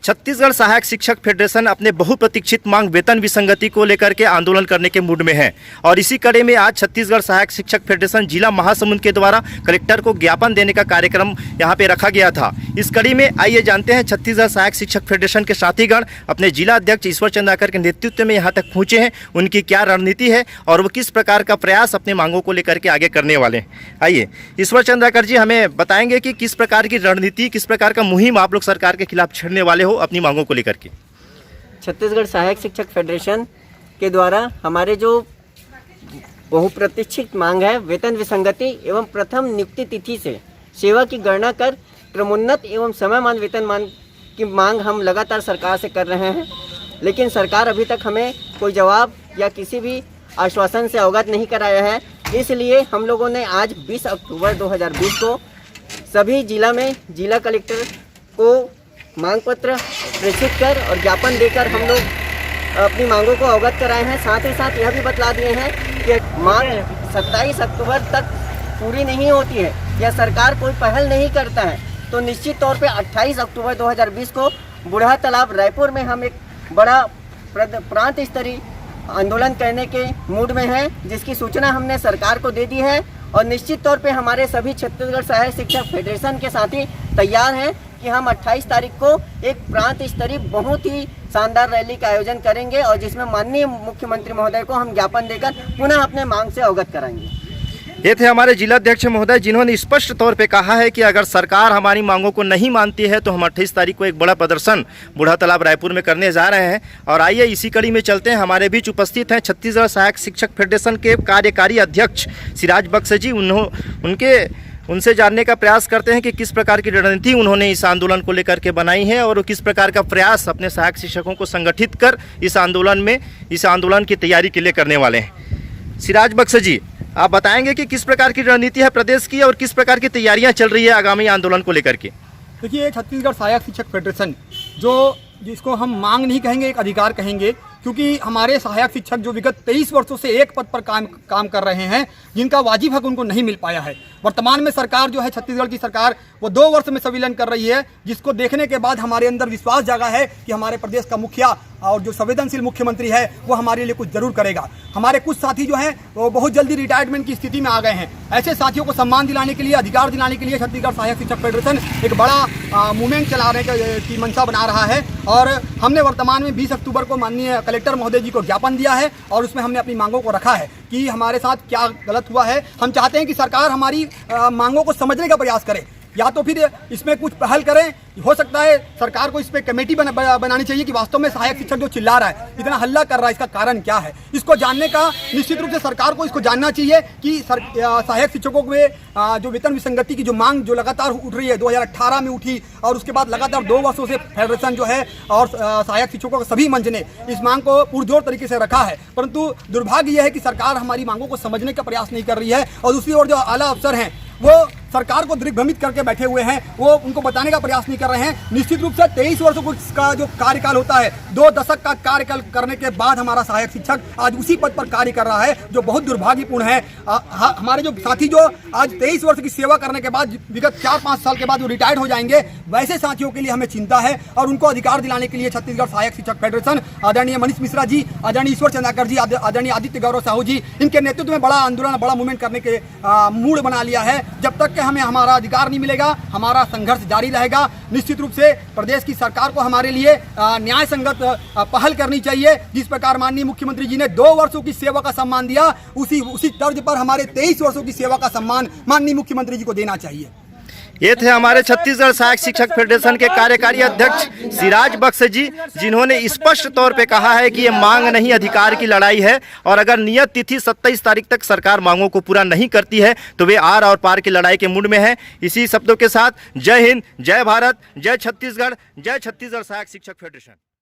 छत्तीसगढ़ सहायक शिक्षक फेडरेशन अपने बहुप्रतीक्षित मांग वेतन विसंगति को लेकर के आंदोलन करने के मूड में है और इसी कड़ी में आज छत्तीसगढ़ सहायक शिक्षक फेडरेशन जिला महासमुंद के द्वारा कलेक्टर को ज्ञापन देने का कार्यक्रम यहां पे रखा गया था। इस कड़ी में आइए जानते हैं छत्तीसगढ़ सहायक शिक्षक फेडरेशन के साथीगण अपने जिला अध्यक्ष ईश्वर चंद्राकर के नेतृत्व में यहाँ तक पहुँचे हैं, उनकी क्या रणनीति है और वो किस प्रकार का प्रयास अपने मांगों को लेकर के आगे करने वाले हैं। आइए ईश्वर चंद्राकर जी हमें बताएंगे कि किस प्रकार की रणनीति, किस प्रकार का मुहिम आप लोग सरकार के खिलाफ छेड़ने वाले हो अपनी मांगों को लेकर के। छत्तीसगढ़ सहायक शिक्षक फेडरेशन के द्वारा हमारे जो बहुप्रतीक्षित मांग है वेतन विसंगति एवं प्रथम नियुक्ति तिथि से सेवा की गणना कर क्रमोन्नत एवं समयमान वेतन मान की मांग हम लगातार सरकार से कर रहे हैं, लेकिन सरकार अभी तक हमें कोई जवाब या किसी भी आश्वासन से अवगत नहीं कराया है। इसलिए हम लोगों ने आज 20 अक्टूबर 2020 को सभी जिला कलेक्टर को मांग पत्र प्रेषित कर और ज्ञापन देकर हम लोग अपनी मांगों को अवगत कराए हैं। साथ ही साथ यह भी बतला दिए हैं कि मांग 27 अक्टूबर तक पूरी नहीं होती है या सरकार कोई पहल नहीं करता है तो निश्चित तौर पे 28 अक्टूबर 2020 को बूढ़ा तालाब रायपुर में हम एक बड़ा प्रांत स्तरीय आंदोलन करने के मूड में है, जिसकी सूचना हमने सरकार को दे दी है और निश्चित तौर पे हमारे सभी छत्तीसगढ़ सहायक शिक्षक फेडरेशन के साथी तैयार हैं कि हम 28 तारीख को एक प्रांत स्तरीय बहुत ही शानदार रैली का आयोजन करेंगे और जिसमें माननीय मुख्यमंत्री महोदय को हम ज्ञापन देकर पुनः अपने मांग से अवगत कराएंगे। ये थे हमारे जिलाध्यक्ष महोदय, जिन्होंने स्पष्ट तौर पे कहा है कि अगर सरकार हमारी मांगों को नहीं मानती है तो हम 28 तारीख को एक बड़ा प्रदर्शन बूढ़ा तालाब रायपुर में करने जा रहे हैं। और आइए इसी कड़ी में चलते हैं, हमारे बीच उपस्थित हैं छत्तीसगढ़ सहायक शिक्षक फेडरेशन के कार्यकारी अध्यक्ष सिराज बख्श जी। उनसे जानने का प्रयास करते हैं कि किस प्रकार की रणनीति उन्होंने इस आंदोलन को लेकर के बनाई है और किस प्रकार का प्रयास अपने सहायक शिक्षकों को संगठित कर इस आंदोलन की तैयारी के लिए करने वाले हैं। सिराज बख्श जी, आप बताएंगे कि किस प्रकार की रणनीति है प्रदेश की और किस प्रकार की तैयारियां चल रही है आगामी आंदोलन को लेकर के। देखिए, छत्तीसगढ़ सहायक शिक्षक फेडरेशन जिसको हम मांग नहीं कहेंगे, एक अधिकार कहेंगे, क्योंकि हमारे सहायक शिक्षक जो विगत 23 वर्षों से एक पद पर काम कर रहे हैं, जिनका वाजिब हक उनको नहीं मिल पाया है। वर्तमान में सरकार जो है छत्तीसगढ़ की सरकार वो 2 वर्ष में संविलियन कर रही है, जिसको देखने के बाद हमारे अंदर विश्वास जागा है कि हमारे प्रदेश का मुखिया और जो संवेदनशील मुख्यमंत्री है वो हमारे लिए कुछ जरूर करेगा। हमारे कुछ साथी जो हैं वो बहुत जल्दी रिटायरमेंट की स्थिति में आ गए हैं। ऐसे साथियों को सम्मान दिलाने के लिए, अधिकार दिलाने के लिए छत्तीसगढ़ सहायक शिक्षक फेडरेशन एक बड़ा मूवमेंट चलाने की मंशा बना रहा है और हमने वर्तमान में 20 अक्टूबर को माननीय कलेक्टर महोदय जी को ज्ञापन दिया है और उसमें हमने अपनी मांगों को रखा है कि हमारे साथ क्या गलत हुआ है। हम चाहते हैं कि सरकार हमारी मांगों को समझने का प्रयास करे या तो फिर इसमें कुछ पहल करें। हो सकता है सरकार को इस पर कमेटी बनानी चाहिए कि वास्तव में सहायक शिक्षक जो चिल्ला रहा है, इतना हल्ला कर रहा है, इसका कारण क्या है। इसको जानने का निश्चित रूप से सरकार को इसको जानना चाहिए कि सहायक शिक्षकों में जो वेतन विसंगति की जो मांग जो लगातार उठ रही है, 2018 में उठी और उसके बाद लगातार 2 वर्षों से फेडरेशन जो है और सहायक शिक्षकों के सभी मंच ने इस मांग को पुरजोर तरीके से रखा है, परंतु दुर्भाग्य यह है कि सरकार हमारी मांगों को समझने का प्रयास नहीं कर रही है। और दूसरी ओर जो आला अफसर हैं वो सरकार को दिग्भ्रमित करके बैठे हुए हैं, वो उनको बताने का प्रयास नहीं कर रहे हैं। निश्चित रूप से 23 वर्षों का जो कार्यकाल होता है, 2 दशक का कार्यकाल करने के बाद हमारा सहायक शिक्षक आज उसी पद पर कार्य कर रहा है, जो बहुत दुर्भाग्यपूर्ण है। हमारे जो साथी जो आज 23 वर्ष की सेवा करने के बाद विगत 4-5 साल के बाद वो रिटायर्ड हो जाएंगे, वैसे साथियों के लिए हमें चिंता है और उनको अधिकार दिलाने के लिए छत्तीसगढ़ सहायक शिक्षक फेडरेशन, आदरणीय मनीष मिश्रा जी, आदरणीय ईश्वर चंद्राकर जी, आदरणीय आदित्य गौरव साहू जी, इनके नेतृत्व में बड़ा आंदोलन, बड़ा मूवमेंट करने के मूड बना लिया है। जब तक हमें हमारा अधिकार नहीं मिलेगा, हमारा संघर्ष जारी रहेगा। निश्चित रूप से प्रदेश की सरकार को हमारे लिए न्याय संगत पहल करनी चाहिए। जिस प्रकार माननीय मुख्यमंत्री जी ने 2 वर्षों की सेवा का सम्मान दिया, उसी तर्ज पर हमारे 23 वर्षों की सेवा का सम्मान माननीय मुख्यमंत्री जी को देना चाहिए। ये थे हमारे छत्तीसगढ़ सहायक शिक्षक फेडरेशन के कार्यकारी अध्यक्ष सिराज बख्श जी, जिन्होंने स्पष्ट तौर पे कहा है कि ये मांग नहीं, अधिकार की लड़ाई है और अगर नियत तिथि 27 तारीख तक सरकार मांगों को पूरा नहीं करती है तो वे आर और पार की लड़ाई के मूड में है। इसी शब्दों के साथ जय हिंद, जय भारत, जय छत्तीसगढ़ सहायक शिक्षक फेडरेशन।